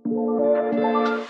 Welcome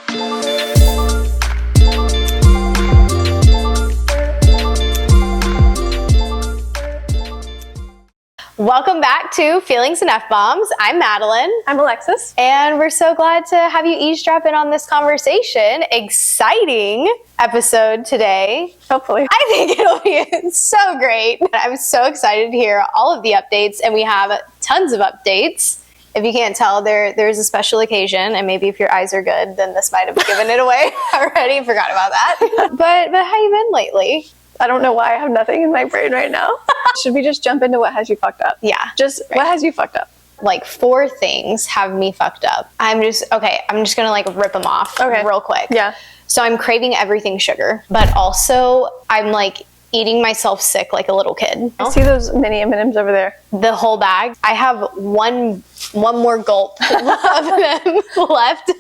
back to Feelings and F-Bombs. I'm Madeline. I'm Alexis. And we're so glad to have you eavesdrop in on this conversation. Exciting episode today. Hopefully. I think it'll be so great. I'm so excited to hear all of the updates, and we have tons of updates. If you can't tell, there's a special occasion, and maybe if your eyes are good, then this might have given it away already. Forgot about that. But how you been lately? I don't know why I have nothing in my brain right now. Should we just jump into what has you fucked up? Yeah. What has you fucked up? Like 4 things have me fucked up. I'm just gonna like rip them off real quick. Yeah. So I'm craving everything sugar, but also I'm like eating myself sick like a little kid. I see those mini M&Ms over there. The whole bag. I have one more gulp of them left,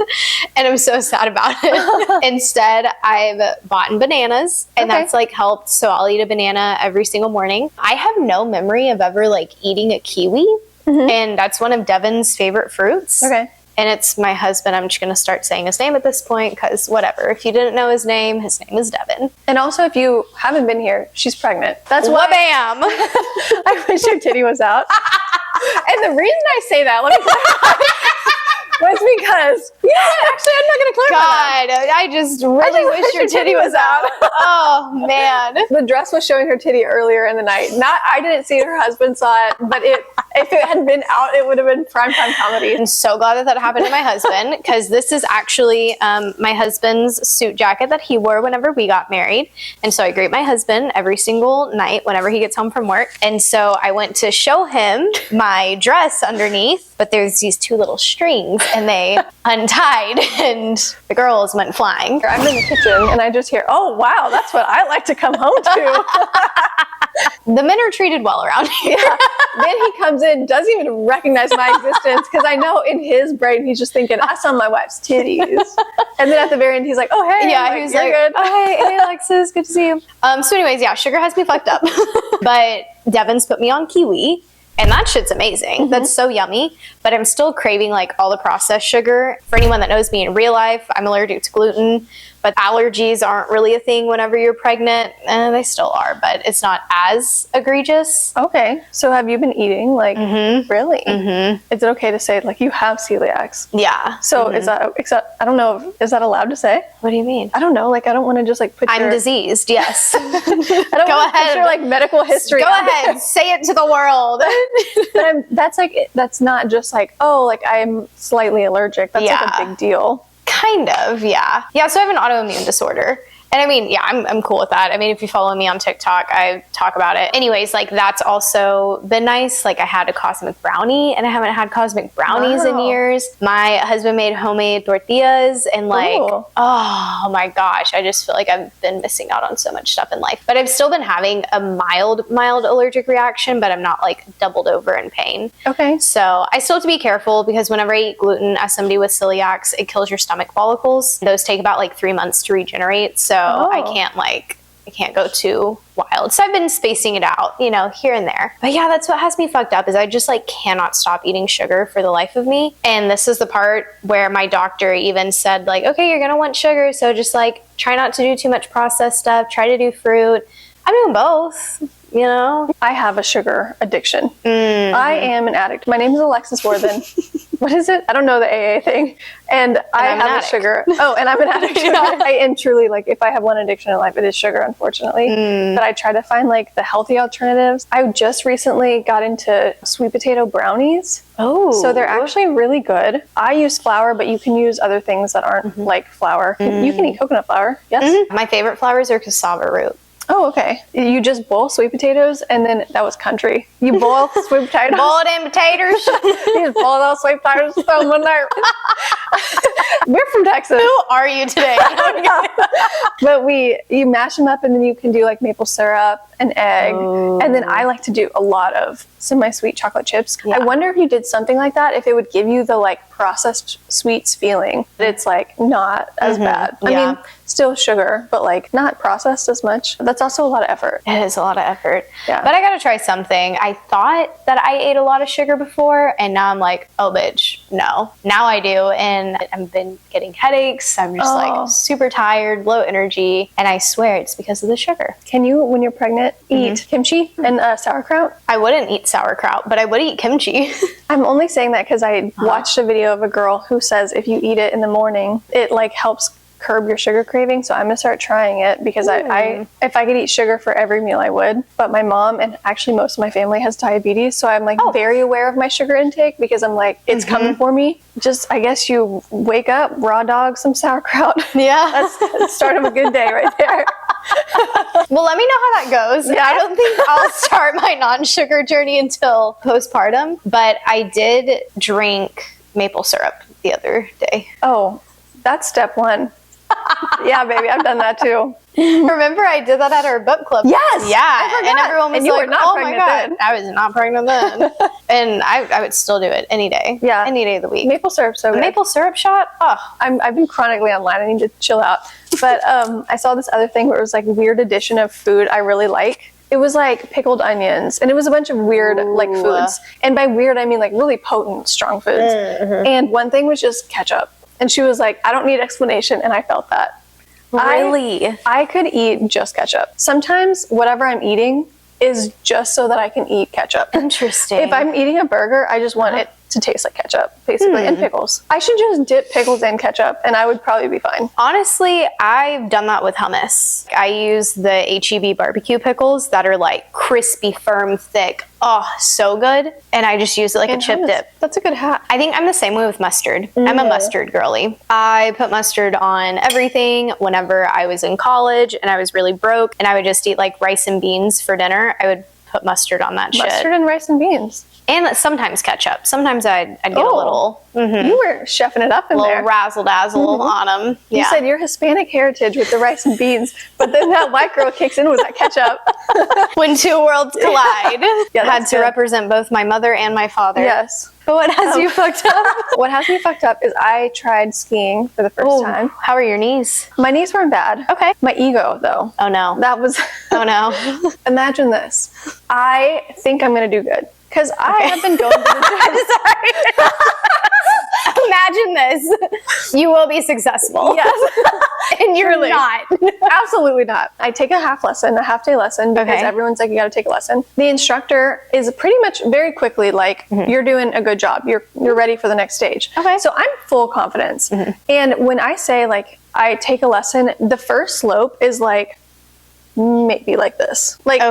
and I'm so sad about it. Instead, I've bought bananas, and that's like helped. So I'll eat a banana every single morning. I have no memory of ever like eating a kiwi, and that's one of Devin's favorite fruits. Okay. And it's my husband. I'm just going to start saying his name at this point because whatever. If you didn't know his name is Devin. And also, if you haven't been here, she's pregnant. That's why. Wha-bam! I wish your titty was out. And the reason I say that, let me clarify, was because, actually, I'm not going to clarify God, I just really wish your titty was out. Oh, man. The dress was showing her titty earlier in the night. I didn't see it, her husband saw it, but if it had been out, it would have been primetime comedy. I'm so glad that happened to my husband, because this is actually my husband's suit jacket that he wore whenever we got married. And so I greet my husband every single night whenever he gets home from work. And so I went to show him my dress underneath, but there's these 2 little strings, and they untied, and the girls went flying. I'm in the kitchen, and I just hear, oh, wow, that's what I like to come home to. The men are treated well around here. Yeah. Then he comes in, doesn't even recognize my existence, because I know in his brain he's just thinking, I saw my wife's titties. And then at the very end he's like, oh, hey. Yeah, he's like, good. Oh, hey, Alexis, good to see you. So anyways, yeah, sugar has me fucked up. But Devin's put me on kiwi, and that shit's amazing. That's so yummy. But I'm still craving like all the processed sugar. For anyone that knows me in real life, I'm allergic to gluten. But allergies aren't really a thing whenever you're pregnant. They still are, but it's not as egregious. Okay. So have you been eating really? Is it okay to say like you have celiacs? Yeah. So is that, I don't know, is that allowed to say? What do you mean? I don't know. Like, I don't want to just like put I'm diseased, yes. I don't Go want to ahead. put your like medical history. Go ahead. Say it to the world. But that's not just like, oh, like I'm slightly allergic. That's like a big deal. Kind of, yeah. Yeah, so I have an autoimmune disorder. And I mean, yeah, I'm cool with that. I mean, if you follow me on TikTok, I talk about it. Anyways, like that's also been nice. Like I had a cosmic brownie, and I haven't had cosmic brownies in years. My husband made homemade tortillas, and like, oh my gosh, I just feel like I've been missing out on so much stuff in life. But I've still been having a mild allergic reaction, but I'm not like doubled over in pain. Okay. So I still have to be careful, because whenever I eat gluten, as somebody with celiacs, it kills your stomach follicles. Those take about like 3 months to regenerate. So I can't go too wild. So I've been spacing it out, here and there. But yeah, that's what has me fucked up, is I just like cannot stop eating sugar for the life of me. And this is the part where my doctor even said like, okay, you're going to want sugar. So just like try not to do too much processed stuff. Try to do fruit. I'm doing both. I have a sugar addiction. I am an addict. My name is Alexis Worthen. What is it? I don't know the AA thing. And I have a sugar. Oh, and I'm an addict. I am truly like, if I have one addiction in life, it is sugar, unfortunately. But I try to find like the healthy alternatives. I just recently got into sweet potato brownies. Oh. So they're actually really good. I use flour, but you can use other things that aren't like flour. You can eat coconut flour. Yes. My favorite flours are cassava root. Oh, okay. You just boil sweet potatoes, and then that was country. You boil sweet potatoes. Boil them potatoes. You just boil those sweet potatoes, throw them in there. We're from Texas. Who are you today? But you mash them up, and then you can do like maple syrup, an egg, and then I like to do a lot of semi-sweet chocolate chips. I wonder if you did something like that, if it would give you the like processed sweets feeling. It's like not as bad. I mean, still sugar, but like not processed as much. That's also a lot of effort. It is a lot of effort. Yeah. But I gotta try something. I thought that I ate a lot of sugar before, and now I'm like, oh bitch, no. Now I do. And and I've been getting headaches. I'm just like super tired, low energy, and I swear it's because of the sugar. Can you, when you're pregnant, eat kimchi and sauerkraut? I wouldn't eat sauerkraut, but I would eat kimchi. I'm only saying that because I watched a video of a girl who says if you eat it in the morning, it like helps curb your sugar craving. So I'm gonna start trying it because I if I could eat sugar for every meal I would. But my mom and actually most of my family has diabetes, so I'm like very aware of my sugar intake because I'm like it's coming for me. Just I guess you wake up, raw dog, some sauerkraut. Yeah, that's the start of a good day right there. Well, let me know how that goes. Yeah. I don't think I'll start my non-sugar journey until postpartum, but I did drink maple syrup the other day. Oh, that's step one. Yeah, baby, I've done that too. Remember I did that at our book club? Yes. Yeah. And everyone was like, oh my God. Then. I was not pregnant then. And I would still do it any day. Yeah. Any day of the week. Maple syrup, so good. Maple syrup shot? Oh. I've been chronically online. I need to chill out. But I saw this other thing where it was like weird addition of food I really like. It was like pickled onions, and it was a bunch of weird like foods. And by weird, I mean like really potent, strong foods. And one thing was just ketchup. And she was like, I don't need explanation. And I felt that. Really? I could eat just ketchup. Sometimes whatever I'm eating is just so that I can eat ketchup. Interesting. If I'm eating a burger, I just want it to taste like ketchup, basically, and pickles. I should just dip pickles in ketchup, and I would probably be fine. Honestly, I've done that with hummus. I use the HEB barbecue pickles that are like crispy, firm, thick. Oh, so good. And I just use it like a chip dip. That's a good hack. I think I'm the same way with mustard. I'm a mustard girly. I put mustard on everything whenever I was in college and I was really broke and I would just eat like rice and beans for dinner. I would put mustard on that shit. Mustard and rice and beans. And sometimes ketchup. Sometimes I'd get a little... You were chefing it up in there. A little razzle-dazzle on them. You said your Hispanic heritage with the rice and beans, but then that white girl kicks in with that ketchup. When two worlds collide. Yeah, had to represent both my mother and my father. Yes. But what has you fucked up? What has me fucked up is I tried skiing for the first time. How are your knees? My knees weren't bad. Okay. My ego, though. Oh, no. That was... Oh, no. Imagine this. I think I'm going to do good. Because I have been going to the gym. Imagine this. You will be successful. Yes. And you're not. Absolutely not. I take a half-day lesson, because everyone's like, you got to take a lesson. The instructor is pretty much very quickly like, you're doing a good job. You're ready for the next stage. Okay. So I'm full confidence. And when I say like, I take a lesson, the first slope is like, maybe like this, like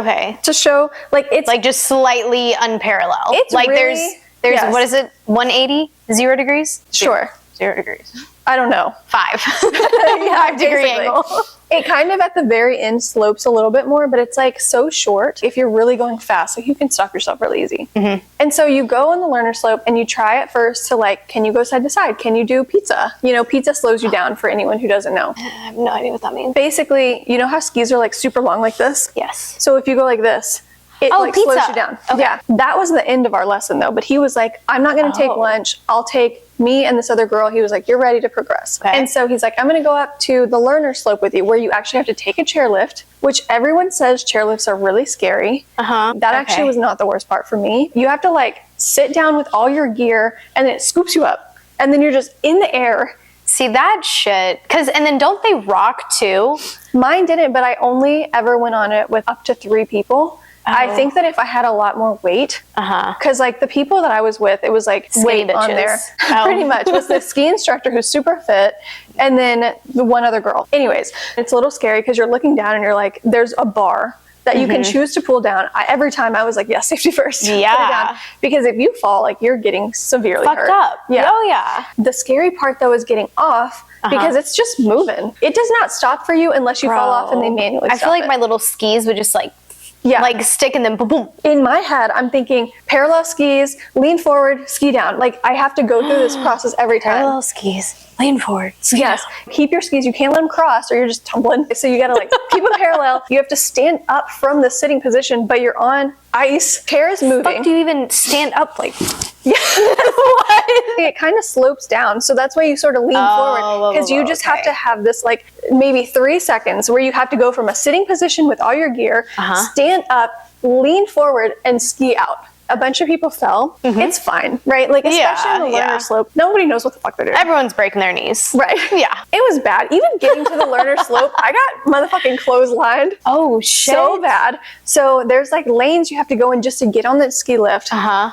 to show like it's like just slightly unparalleled. It's like really, there's what is it, 180, 0 degrees? Sure. 0 degrees. I don't know. 5. 5 degree angle. It kind of at the very end slopes a little bit more, but it's like so short. If you're really going fast, like you can stop yourself really easy. And so you go on the learner slope and you try at first to like, can you go side to side? Can you do pizza? You know, pizza slows you down for anyone who doesn't know. I have no idea what that means. Basically, you know how skis are like super long like this? Yes. So if you go like this, it like pizza. slows you down. Okay. Yeah. That was the end of our lesson though. But he was like, I'm not going to take lunch. I'll take me and this other girl. He was like, you're ready to progress. And so he's like, I'm going to go up to the learner slope with you where you actually have to take a chairlift, which everyone says chairlifts are really scary. That actually was not the worst part for me. You have to like sit down with all your gear and then it scoops you up. And then you're just in the air. See that shit, and then don't they rock too? Mine didn't, but I only ever went on it with up to 3 people. I think that if I had a lot more weight, because like the people that I was with, it was like weight on there, pretty much. Was the ski instructor who's super fit, and then the one other girl. Anyways, it's a little scary because you're looking down and you're like, there's a bar that you can choose to pull down. Every time I was like, yeah, safety first. Yeah. Put it down. Because if you fall, like you're getting severely fucked up. Yeah. Oh yeah. The scary part though is getting off. Because it's just moving. It does not stop for you unless you fall off and they manually stop. I feel like my little skis would just like like stick and then boom, boom. In my head, I'm thinking parallel skis, lean forward, ski down. Like I have to go through this process every time. Parallel skis, lean forward, ski down. Keep your skis. You can't let them cross or you're just tumbling. So you got to like keep them parallel. You have to stand up from the sitting position, but you're on ice. Chair is moving. Fuck, do you even stand up like? It kind of slopes down, so that's why you sort of lean forward, because you just have to have this like maybe 3 seconds where you have to go from a sitting position with all your gear, stand up, lean forward, and ski out. A bunch of people fell. It's fine, right? Like, especially in the learner slope, nobody knows what the fuck they're doing. Everyone's breaking their knees. Right. Yeah. It was bad. Even getting to the learner slope, I got motherfucking clotheslined. Oh, shit. So bad. So there's like lanes you have to go in just to get on the ski lift.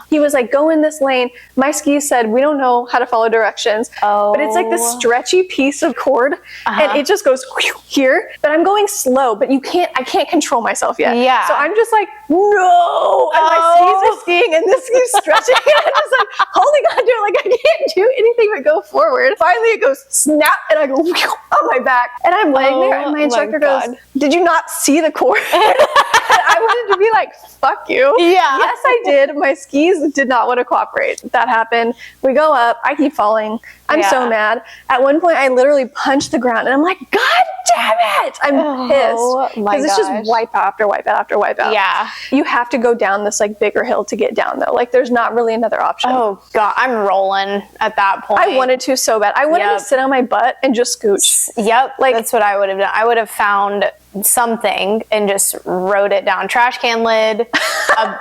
He was like, go in this lane. My skis said, we don't know how to follow directions. But it's like this stretchy piece of cord and it just goes here. But I'm going slow, but I can't control myself yet. Yeah. So I'm just like, no. And my skis are skiing and this ski's stretching. And I'm just like holding on to it like I can't do anything but go forward. Finally it goes snap and I go on my back. And I'm laying there and my instructor goes, did you not see the cord? I wanted to be like, fuck you. Yeah. Yes, I did. My skis did not want to cooperate. That happened. We go up. I keep falling. I'm so mad. At one point, I literally punched the ground and I'm like, God damn it. I'm pissed. Because it's just wipe out after wipe out after wipe out. Yeah. You have to go down this like bigger hill to get down though. Like there's not really another option. Oh God, I'm rolling at that point. I wanted to so bad. I wanted to sit on my butt and just scooch. Yep. Like that's what I would have done. I would have found something and just wrote it down. Trash can lid,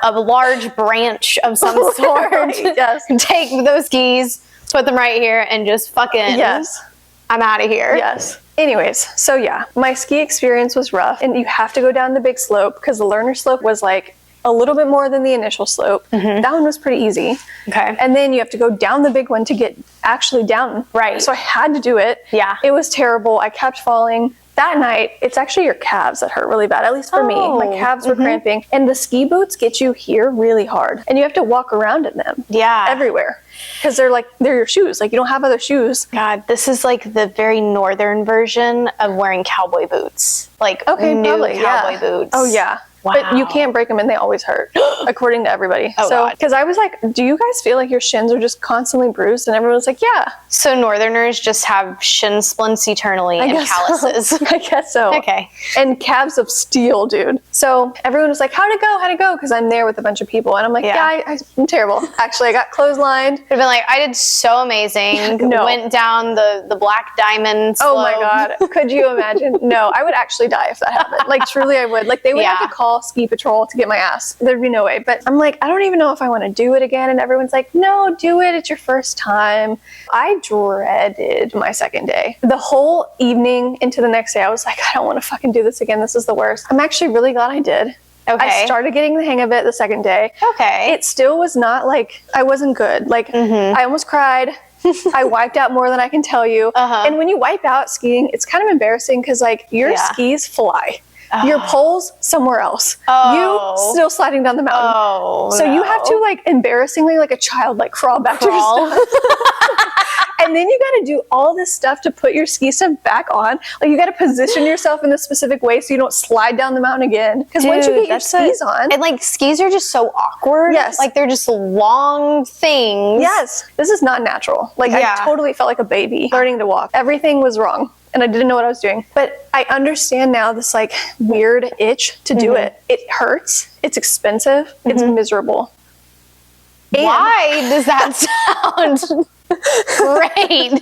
a large branch of some sort. Yes. Take those skis, put them right here, and just fucking. Yes. I'm out of here. Yes. Anyways, so yeah, my ski experience was rough, and you have to go down the big slope because the learner slope was like a little bit more than the initial slope. That one was pretty easy. Okay. And then you have to go down the big one to get actually down. Right. So I had to do it. Yeah. It was terrible. I kept falling. That night, it's actually your calves that hurt really bad, at least for me. My calves were cramping. And the ski boots get you here really hard. And you have to walk around in them. Yeah. Everywhere. Because they're your shoes. Like, you don't have other shoes. God, this is like the very northern version of wearing cowboy boots. Like new cowboy boots. Oh, yeah. Wow. But you can't break them and they always hurt, according to everybody. Oh, so, God. because I was like, do you guys feel like your shins are just constantly bruised? And everyone's like, yeah. So northerners just have shin splints eternally and calluses. So. I guess so. Okay. And calves of steel, dude. So everyone was like, how'd it go? How'd it go? Because I'm there with a bunch of people. And I'm like, I'm terrible. Actually, I got clotheslined. I've been like, I did so amazing. No. Went down the black diamond slope. Oh my God. Could you imagine? No, I would actually die if that happened. Like, truly I would. Like, they would have to call ski patrol to get my ass. There'd be no way. But I'm like, I don't even know if I want to do it again. And everyone's like, no, do it. It's your first time. I dreaded my second day. The whole evening into the next day, I was like, I don't want to fucking do this again. This is the worst. I'm actually really glad I did. Okay. I started getting the hang of it the second day. Okay. It still was not like, I wasn't good. Like, I almost cried. I wiped out more than I can tell you. And when you wipe out skiing, it's kind of embarrassing because like your skis fly. Your pole's somewhere else. You still sliding down the mountain. So you have to like embarrassingly like a child like crawl back to your stuff. And then you got to do all this stuff to put your ski stuff back on. Like you got to position yourself in a specific way so you don't slide down the mountain again. Because once you get your skis on, and like skis are just so awkward. Yes. Like they're just long things. Yes. This is not natural. Like I totally felt like a baby learning to walk. Everything was wrong. And I didn't know what I was doing. But I understand now this like weird itch to do it. It hurts. It's expensive. It's miserable. And why does that sound great?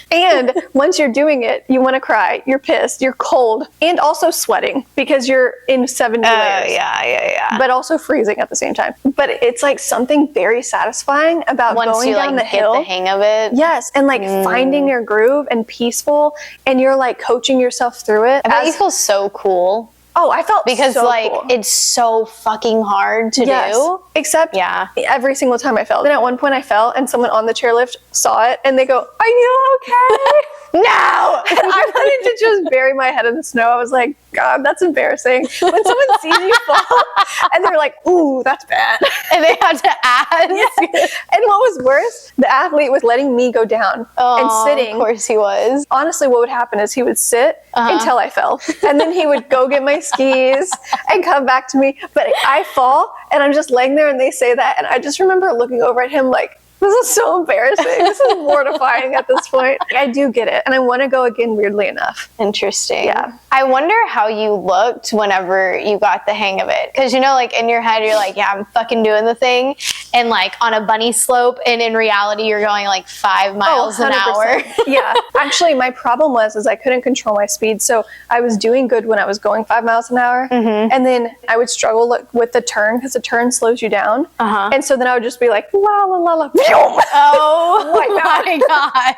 And once you're doing it, you want to cry. You're pissed. You're cold. And also sweating because you're in 70 layers. Yeah. But also freezing at the same time. But it's like something very satisfying about going down the hill. Get the hang of it. Yes. And like finding your groove and peaceful. And you're like coaching yourself through it. I bet you feel so cool. Oh, I felt because so like cool. It's so fucking hard to do. Except every single time I fell. Then at one point I fell and someone on the chairlift saw it and they go, "Are you okay?" No! And I wanted to just bury my head in the snow. I was like, God, that's embarrassing. When someone sees you fall and they're like, ooh, that's bad. And they had to ask. Yes. And what was worse, the athlete was letting me go down and sitting. Of course he was. Honestly, what would happen is he would sit until I fell. And then he would go get my skis and come back to me. But I fall and I'm just laying there and they say that. And I just remember looking over at him like, This is so embarrassing. This is mortifying at this point. I do get it. And I want to go again, weirdly enough. Interesting. Yeah. I wonder how you looked whenever you got the hang of it. Because, you know, like in your head, you're like, yeah, I'm fucking doing the thing. And like on a bunny slope. And in reality, you're going like 5 miles an hour. Yeah. Actually, my problem is I couldn't control my speed. So I was doing good when I was going 5 miles an hour. And then I would struggle with the turn because the turn slows you down. And so then I would just be like, la, la, la, la. Oh my God.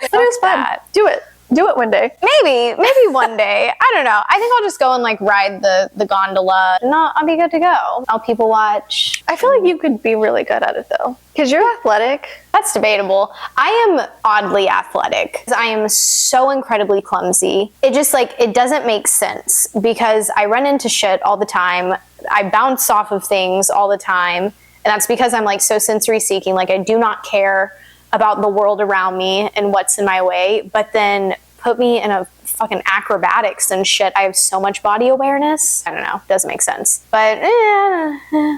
It was fun. Do it. Do it one day. Maybe one day. I don't know. I think I'll just go and like ride the gondola. No, I'll be good to go. I'll people watch. I feel like you could be really good at it though. Because you're athletic. That's debatable. I am oddly athletic. I am so incredibly clumsy. It just like, it doesn't make sense because I run into shit all the time. I bounce off of things all the time. And that's because I'm like so sensory seeking. Like I do not care about the world around me and what's in my way, but then put me in a fucking acrobatics and shit. I have so much body awareness. I don't know. Doesn't make sense. But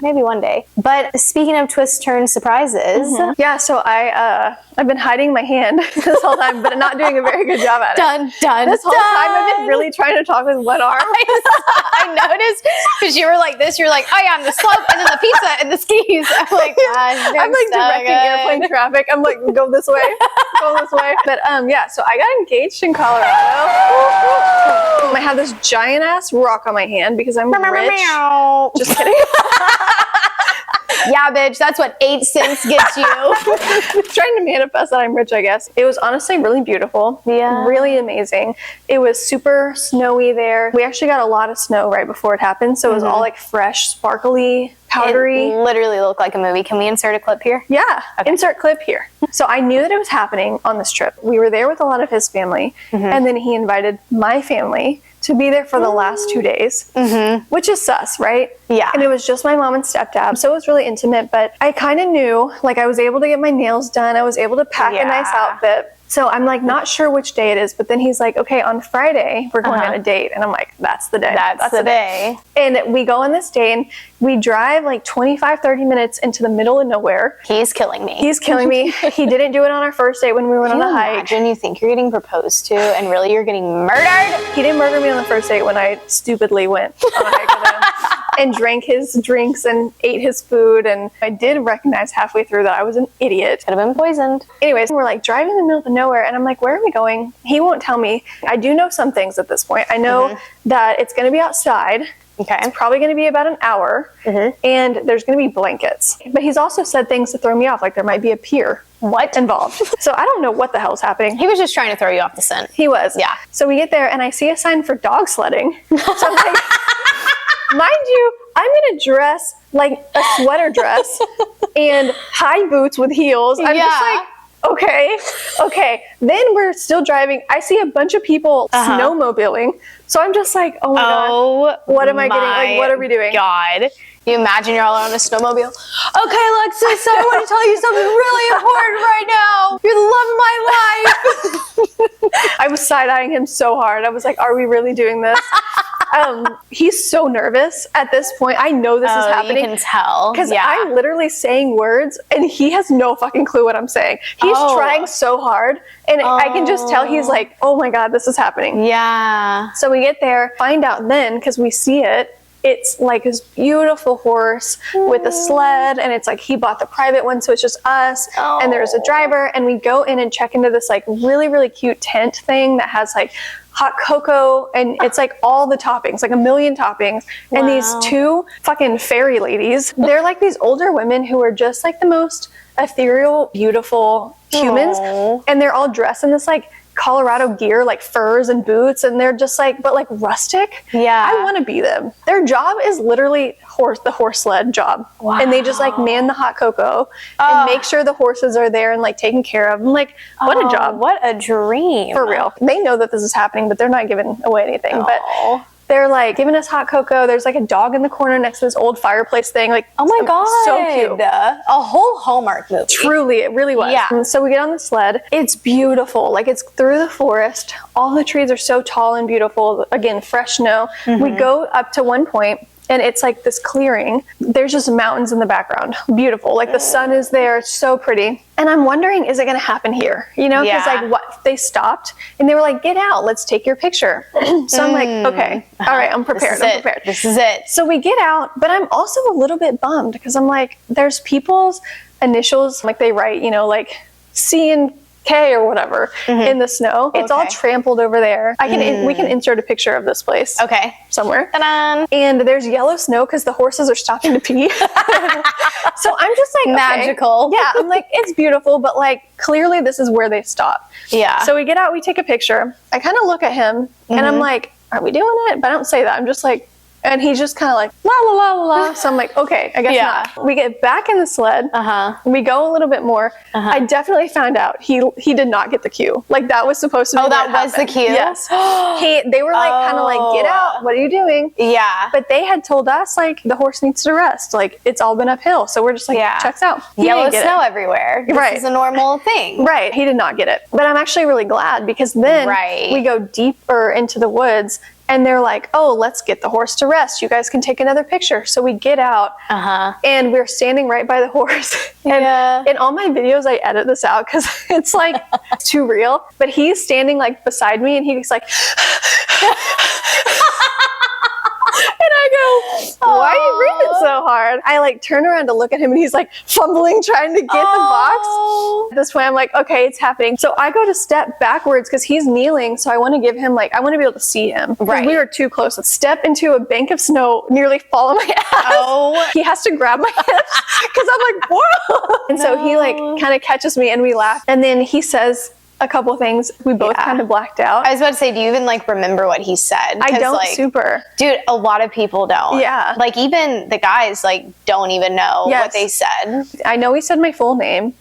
maybe one day. But speaking of twist turn surprises. Yeah, so I've been hiding my hand this whole time, but not doing a very good job at it. This whole time I've been really trying to talk with one arm. I noticed because you were like this. You're like, oh yeah, I'm the slope and then the pizza and the skis. I'm like, I'm like directing airplane traffic. I'm like, go this way, go this way. But yeah, so I got engaged in Colorado. I have this giant ass rock on my hand because I'm rich. Just kidding. Yeah, bitch, that's what 8 cents gets you. Trying to manifest that I'm rich, I guess. It was honestly really beautiful. Yeah. Really amazing. It was super snowy there. We actually got a lot of snow right before it happened, so it was all like fresh, sparkly, powdery. It literally looked like a movie. Can we insert a clip here? Yeah, okay. Insert clip here. So I knew that it was happening on this trip. We were there with a lot of his family, and then he invited my family to be there for the last 2 days, which is sus, right? Yeah. And it was just my mom and stepdad, so it was really intimate, but I kind of knew, like I was able to get my nails done, I was able to pack a nice outfit. So I'm like not sure which day it is, but then he's like, okay, on Friday, we're going on a date. And I'm like, that's the day. That's the day. And we go on this date and we drive like 25, 30 minutes into the middle of nowhere. He's killing me. He's killing me. He didn't do it on our first date when we went on the hike. Imagine you think you're getting proposed to and really you're getting murdered? He didn't murder me on the first date when I stupidly went on a hike with him. And drank his drinks and ate his food. And I did recognize halfway through that I was an idiot. Could have been poisoned. Anyways, we're like driving in the middle of nowhere and I'm like, where are we going? He won't tell me. I do know some things at this point. I know that it's going to be outside. Okay. It's probably going to be about an hour. And there's going to be blankets. But he's also said things to throw me off. Like there might be a pier. What? Involved. So I don't know what the hell's happening. He was just trying to throw you off the scent. He was. Yeah. So we get there and I see a sign for dog sledding. So I'm like, mind you, I'm in a dress, like a sweater dress, and high boots with heels. I'm just like, okay. Then we're still driving. I see a bunch of people snowmobiling. So I'm just like, oh my God, what am I getting? Like, what are we doing? God. You imagine you're all on a snowmobile. Okay, Alexis, I want to tell you something really important right now. You're the love of my life. I was side-eyeing him so hard. I was like, are we really doing this? He's so nervous at this point. I know this is happening. You can tell. Because I'm literally saying words and he has no fucking clue what I'm saying. He's trying so hard and I can just tell he's like, oh my God, this is happening. Yeah. So we get there, find out then, because we see it, it's like this beautiful horse with a sled, and it's like he bought the private one, so it's just us, and there's a driver, and we go in and check into this like really, really cute tent thing that has like hot cocoa, and it's like all the toppings, like a million toppings. Wow. And these 2 fucking fairy ladies, they're like these older women who are just like the most ethereal, beautiful humans. Aww. And they're all dressed in this like Colorado gear, like furs and boots, and they're just like, but like rustic. Yeah. I want to be them. Their job is literally the horse sled job. Wow. And they just like man the hot cocoa and make sure the horses are there and like taken care of. I'm like, what a job. What a dream. For real. They know that this is happening, but they're not giving away anything. But they're like giving us hot cocoa. There's like a dog in the corner next to this old fireplace thing. Like, oh my God. So cute. A whole Hallmark movie. Truly, it really was. Yeah. And so we get on the sled. It's beautiful. Like it's through the forest. All the trees are so tall and beautiful. Again, fresh snow. We go up to one point and it's like this clearing. There's just mountains in the background. Beautiful. Like the sun is there. It's so pretty. And I'm wondering, is it going to happen here? You know, because like what they stopped and they were like, get out, let's take your picture. So I'm like, okay, all right, I'm prepared. I'm prepared. This is it. So we get out, but I'm also a little bit bummed because I'm like, there's people's initials, like they write, you know, like C and K or whatever in the snow. It's all trampled over there. We can insert a picture of this place. Okay. Somewhere. Ta-da. And there's yellow snow because the horses are stopping to pee. So I'm just like, magical. Okay. Yeah, I'm like, it's beautiful, but like clearly this is where they stop. Yeah. So we get out, we take a picture. I kind of look at him and I'm like, are we doing it? But I don't say that. I'm just like, and he's just kind of like, la, la, la, la, la. So I'm like, okay, I guess not. We get back in the sled. We go a little bit more. I definitely found out he did not get the cue. Like that was supposed to be that was the cue? Yes. They were like, kind of like, get out. What are you doing? Yeah. But they had told us like, the horse needs to rest. Like it's all been uphill. So we're just like, checks out. Yellow snow everywhere. This is a normal thing. Right. He did not get it. But I'm actually really glad because then we go deeper into the woods. And they're like, oh, let's get the horse to rest. You guys can take another picture. So we get out and we're standing right by the horse. And in all my videos, I edit this out because it's like too real. But he's standing like beside me and he's like, and I go, why are you breathing so hard? I like turn around to look at him and he's like fumbling, trying to get the box. At this point, I'm like, okay, it's happening. So I go to step backwards because he's kneeling. So I want to give him like, I want to be able to see him. Right. We were too close. Let's step into a bank of snow, nearly fall on my ass. He has to grab my hips because I'm like, whoa. And so he like kind of catches me and we laugh. And then he says a couple things. We both kind of blacked out. I was about to say, do you even like remember what he said? I don't like, super. Dude, a lot of people don't. Yeah. Like even the guys like don't even know what they said. I know he said my full name.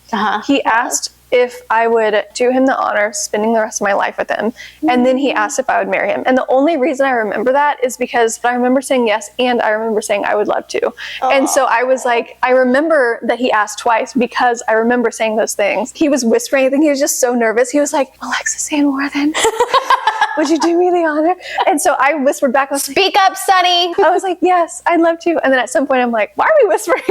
He asked if I would do him the honor of spending the rest of my life with him. And then he asked if I would marry him. And the only reason I remember that is because I remember saying yes and I remember saying I would love to. And so I was like, I remember that he asked twice because I remember saying those things. He was whispering, I think he was just so nervous. He was like, Alexis and Worthen, would you do me the honor? And so I whispered back, I was like, speak up, Sonny. I was like, yes, I'd love to. And then at some point I'm like, why are we whispering?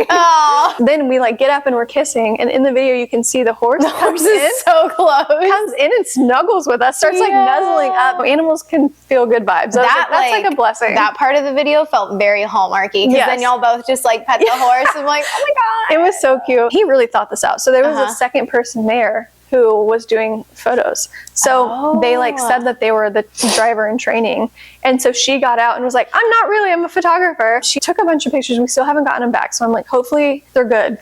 Then we like get up and we're kissing. And in the video you can see the horse comes in, so close. Comes in and snuggles with us, starts like nuzzling up. Animals can feel good vibes. That's like a blessing. That part of the video felt very Hallmarky because then y'all both just like pet the horse and like, oh my God. It was so cute. He really thought this out. So there was a second person there who was doing photos. So they like said that they were the driver in training. And so she got out and was like, I'm not really, I'm a photographer. She took a bunch of pictures. We still haven't gotten them back. So I'm like, hopefully they're good.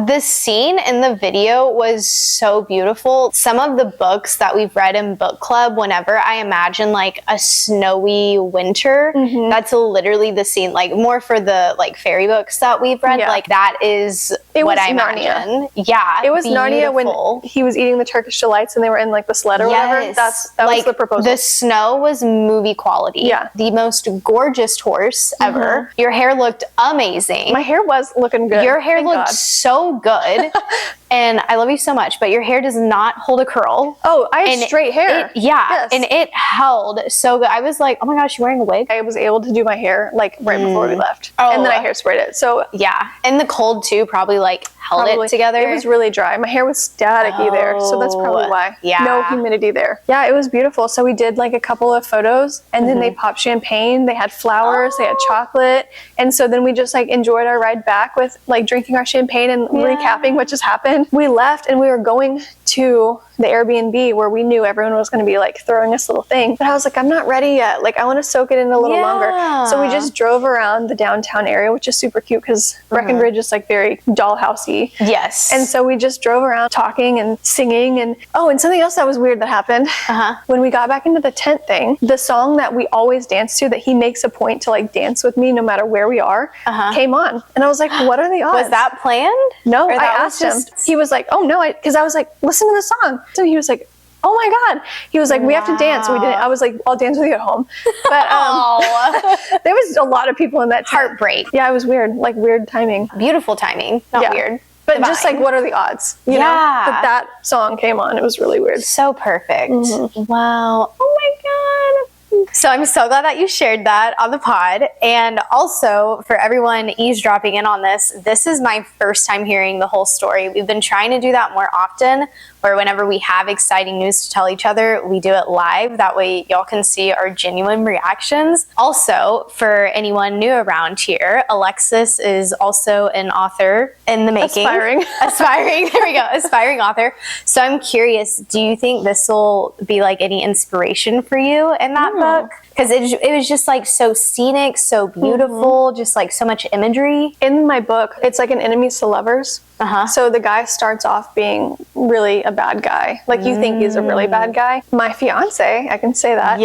This scene in the video was so beautiful. Some of the books that we've read in book club, whenever I imagine like a snowy winter, that's literally the scene, like more for the like fairy books that we've read. Like that is what I imagine. Yeah. It was Narnia when he was eating the Turkish delights and they were in like the sled or whatever. That was the proposal. The snow was movie quality. Yeah. The most gorgeous horse ever. Your hair looked amazing. My hair was looking good. Your hair looked so good. And I love you so much, but your hair does not hold a curl. Oh, I have straight hair. And it held so good. I was like, oh my gosh, you're wearing a wig? I was able to do my hair like right before we left. And then I hairsprayed it. So yeah. And the cold too probably like held it together. It was really dry. My hair was staticky there. So that's probably why. Yeah. No humidity there. Yeah, it was beautiful. So we did like a couple of photos and then they popped champagne. They had flowers. They had chocolate. And so then we just like enjoyed our ride back with like drinking our champagne and recapping what just happened. We left and we were going to the Airbnb where we knew everyone was going to be like throwing us little thing. But I was like, I'm not ready yet. Like I want to soak it in a little longer. So we just drove around the downtown area, which is super cute because Breckenridge is like very dollhousey. Yes. And so we just drove around talking and singing and something else that was weird that happened. When we got back into the tent thing, the song that we always dance to that he makes a point to like dance with me no matter where we are came on. And I was like, what are the odds? Was that planned? No, I asked him. He was like, oh no, because I was like, listen to the song. So he was like, oh my God. He was like, we have to dance. So we didn't. I was like, I'll dance with you at home. But there was a lot that in that tent. Heartbreak. Yeah, it was weird. Like weird timing. Beautiful timing. Not weird. But just like, what are the odds? You know, that song came on. It was really weird. So perfect. Wow. Oh my God. So I'm so glad that you shared that on the pod. And also, for everyone eavesdropping in on this is my first time hearing the whole story. We've been trying to do that more often, where whenever we have exciting news to tell each other, we do it live. That way y'all can see our genuine reactions. Also, for anyone new around here, Alexis is also an author in the making. Aspiring, there we go, aspiring author. So I'm curious, do you think this will be like any inspiration for you in that book? Because it was just like so scenic, so beautiful, just like so much imagery. In my book, it's like an enemies to lovers. So the guy starts off being really a bad guy. Like you think he's a really bad guy. My fiance, I can say that,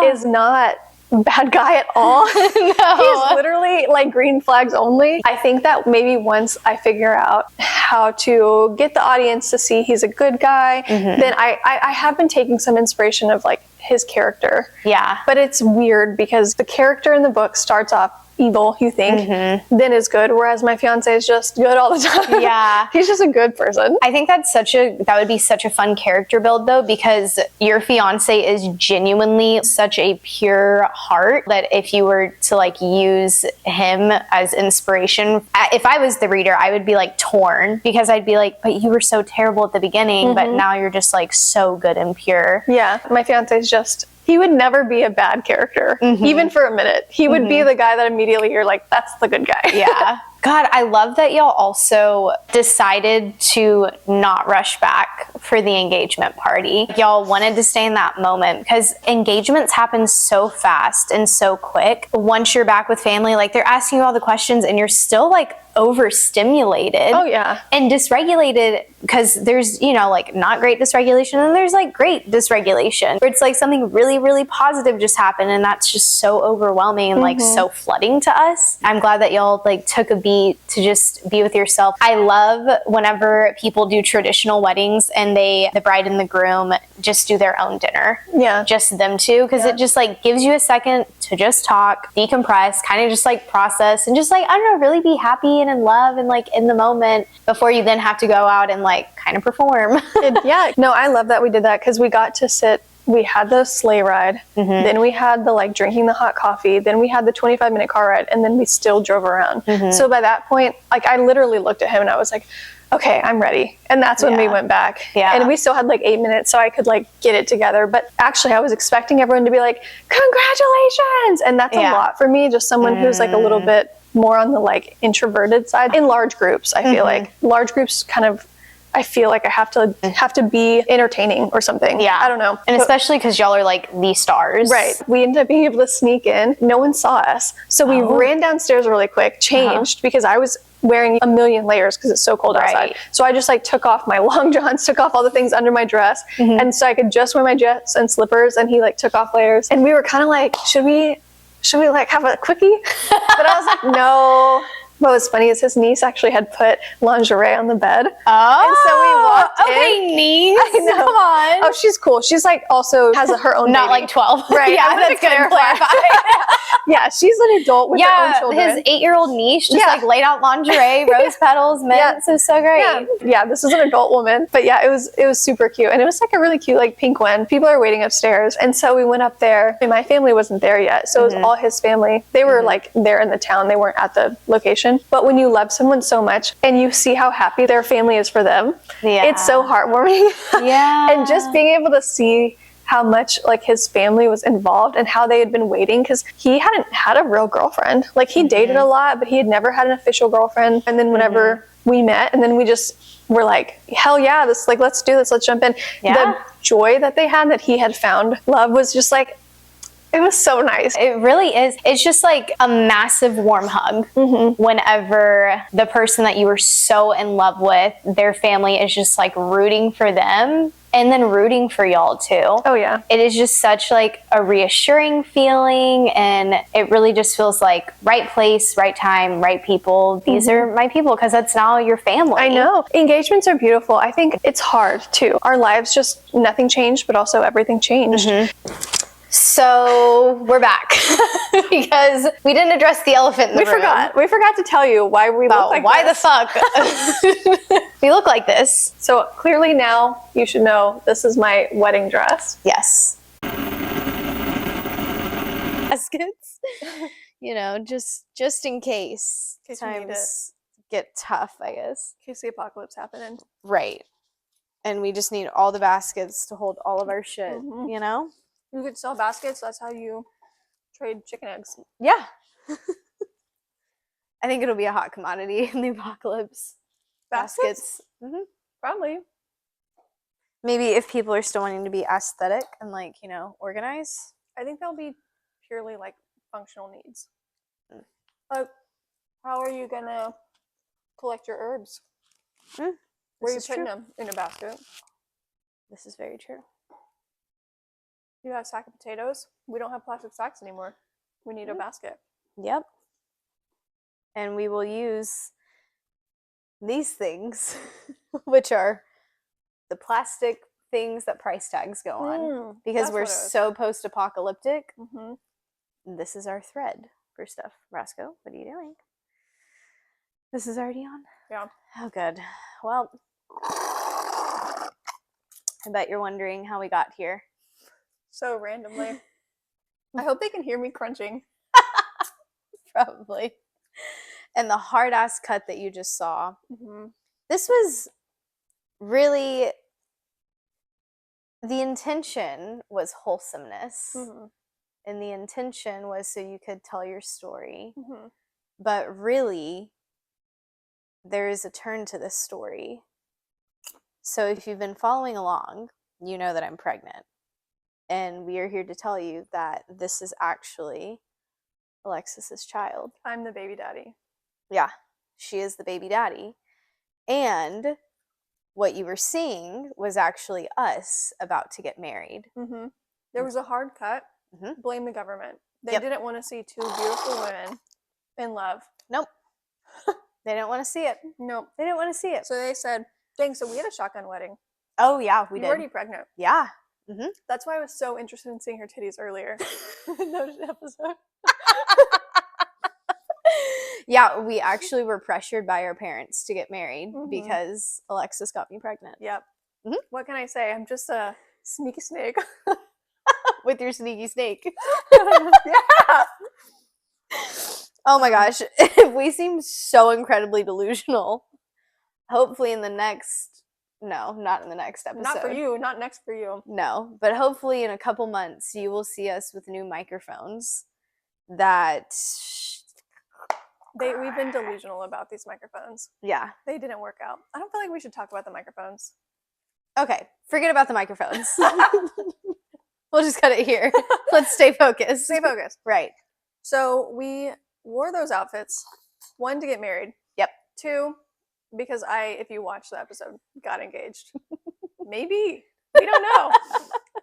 is not a bad guy at all. No. He's literally like green flags only. I think that maybe once I figure out how to get the audience to see he's a good guy, then I have been taking some inspiration of like his character. Yeah. But it's weird because the character in the book starts off evil, you think, then is good, whereas my fiance is just good all the time. Yeah. He's just a good person. I think that would be such a fun character build though, because your fiance is genuinely such a pure heart that if you were to like use him as inspiration, if I was the reader, I would be like torn, because I'd be like, but you were so terrible at the beginning, but now you're just like so good and pure. Yeah. My fiance is just, he would never be a bad character, even for a minute. He would be the guy that immediately you're like, that's the good guy. Yeah. God, I love that y'all also decided to not rush back for the engagement party. Y'all wanted to stay in that moment because engagements happen so fast and so quick. Once you're back with family, like they're asking you all the questions and you're still like overstimulated. Oh yeah. And dysregulated, because there's, you know, like not great dysregulation and there's like great dysregulation where it's like something really, really positive just happened and that's just so overwhelming and like so flooding to us. I'm glad that y'all like took a beat to just be with yourself. I love whenever people do traditional weddings and the bride and the groom just do their own dinner. Yeah. Just them two, because it just like gives you a second to just talk, decompress, kind of just like process and just like, I don't know, really be happy and in love and like in the moment before you then have to go out and like kind of perform. Yeah. No, I love that we did that because we got to sit. We had the sleigh ride, then we had the like drinking the hot coffee, then we had the 25-minute car ride, and then we still drove around. So by that point, like I literally looked at him and I was like, okay, I'm ready. And that's when we went back. Yeah. And we still had like 8 minutes so I could like get it together. But actually I was expecting everyone to be like, congratulations. And that's a lot for me, just someone who's like a little bit more on the like introverted side. In large groups, I feel like large groups kind of, I feel like I have to be entertaining or something. Yeah. I don't know. And especially because y'all are like the stars. Right. We ended up being able to sneak in. No one saw us. So we ran downstairs really quick, changed because I was wearing a million layers because it's so cold outside. So I just like took off my long johns, took off all the things under my dress. And so I could just wear my jets and slippers, and he like took off layers. And we were kind of like, should we like have a quickie? But I was like, no. What was funny is his niece actually had put lingerie on the bed. Oh, and so we walked in. Niece. I know. Come on. Oh, she's cool. She's like also has her own Not baby. like 12. Right. Yeah, that's good to clarify. Yeah, she's an adult with her own children. His 8-year-old niece just like laid out lingerie, rose petals, mints. It was so great. Yeah, this is an adult woman. But yeah, it was super cute. And it was like a really cute like pink one. People are waiting upstairs. And so we went up there and my family wasn't there yet. So it was all his family. They were like there in the town. They weren't at the location. But when you love someone so much and you see how happy their family is for them, it's so heartwarming. Yeah. And just being able to see how much like his family was involved and how they had been waiting, because he hadn't had a real girlfriend. Like he dated a lot, but he had never had an official girlfriend. And then whenever we met, and then we just were like, hell yeah, this like, let's do this, let's jump in. The joy that they had that he had found love was just like, it was so nice. It really is. It's just like a massive warm hug whenever the person that you were so in love with, their family is just like rooting for them and then rooting for y'all too. Oh yeah. It is just such like a reassuring feeling, and it really just feels like right place, right time, right people. These are my people, because that's now your family. I know. Engagements are beautiful. I think it's hard too. Our lives just, nothing changed, but also everything changed. So we're back because we didn't address the elephant in the room. We forgot to tell you why we look like why this. the fuck we look like this. So clearly now you should know this is my wedding dress. Yes. baskets. Just in case In case we need it. times get tough, I guess. In case the apocalypse happened. Right. And we just need all the baskets to hold all of our shit, You could sell baskets. That's how you trade chicken eggs. Yeah. I think it'll be a hot commodity in the apocalypse. Baskets? Probably. Maybe if people are still wanting to be aesthetic and organized. I think they'll be purely functional needs. Like, how are you gonna collect your herbs? Where are you putting them? In a basket. This is very true. You got a sack of potatoes. We don't have plastic sacks anymore. We need a basket. Yep. And we will use these things, which are the plastic things that price tags go on, because we're so post-apocalyptic. This is our thread for stuff. Roscoe, what are you doing? This is already on? Yeah. Oh, good. Well, I bet you're wondering how we got here. So randomly. I hope they can hear me crunching. Probably. And the hard-ass cut that you just saw. This was really... The intention was wholesomeness. And the intention was so you could tell your story. But really, there is a turn to this story. So if you've been following along, you know that I'm pregnant. And we are here to tell you that this is actually Alexis's child. I'm the baby daddy. Yeah, she is the baby daddy. And what you were seeing was actually us about to get married. There was a hard cut. Blame the government. They didn't want to see two beautiful women in love. Nope. They didn't want to see it. Nope. They didn't want to see it. So they said, dang, so we had a shotgun wedding. Oh, yeah, we did. You're already pregnant. Yeah. That's why I was so interested in seeing her titties earlier in those episodes. Yeah, we actually were pressured by our parents to get married because Alexis got me pregnant. Yep. What can I say? I'm just a sneaky snake. With your sneaky snake. Yeah. Oh my gosh. We seem so incredibly delusional. Hopefully in the next... No, not in the next episode. Not for you. Not next for you. No, but hopefully in a couple months you will see us with new microphones that... We've been delusional about these microphones. Yeah. They didn't work out. I don't feel like we should talk about the microphones. Okay, forget about the microphones. We'll just cut it here. Let's stay focused. Stay focused. Right. So we wore those outfits. 1, to get married. Yep. 2, because if you watch the episode, got engaged. Maybe. We don't know.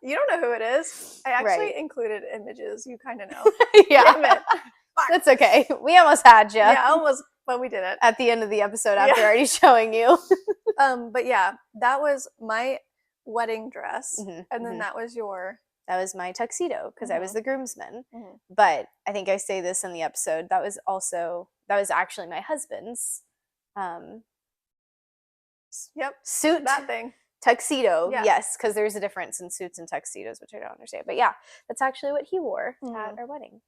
You don't know who it is. I actually included images. You kind of know. Yeah. Damn it. That's okay. We almost had you. Yeah, almost, but we didn't. At the end of the episode after already showing you. But yeah, that was my wedding dress. And then that was your... That was my tuxedo because I was the groomsman. But I think I say this in the episode. That was actually my husband's suit. That thing. Tuxedo, yes, because there's a difference in suits and tuxedos, which I don't understand. But yeah, that's actually what he wore at our wedding.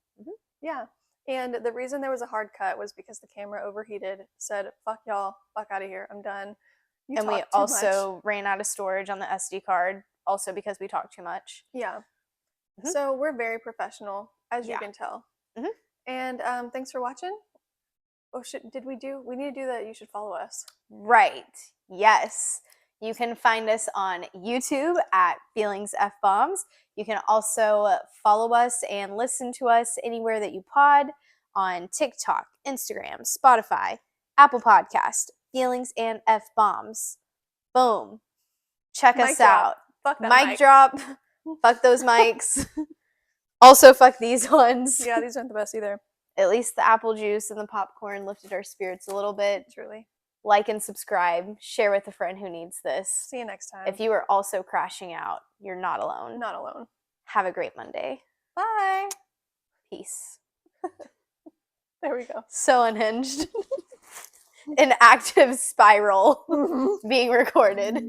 Yeah. And the reason there was a hard cut was because the camera overheated, said, fuck y'all, fuck out of here, I'm done. And we also ran out of storage on the SD card, also because we talked too much. Yeah. So we're very professional, as you can tell. And thanks for watching. Oh, we need to do that. You should follow us. Right. Yes. You can find us on YouTube at Feelings F Bombs. You can also follow us and listen to us anywhere that you pod on TikTok, Instagram, Spotify, Apple Podcast, Feelings and F Bombs. Boom. Check us out. Fuck that mic drop. Fuck those mics. Also fuck these ones. Yeah, these aren't the best either. At least the apple juice and the popcorn lifted our spirits a little bit. Truly. Like and subscribe. Share with a friend who needs this. See you next time. If you are also crashing out, you're not alone. Not alone. Have a great Monday. Bye. Peace. There we go. So unhinged. An active spiral being recorded.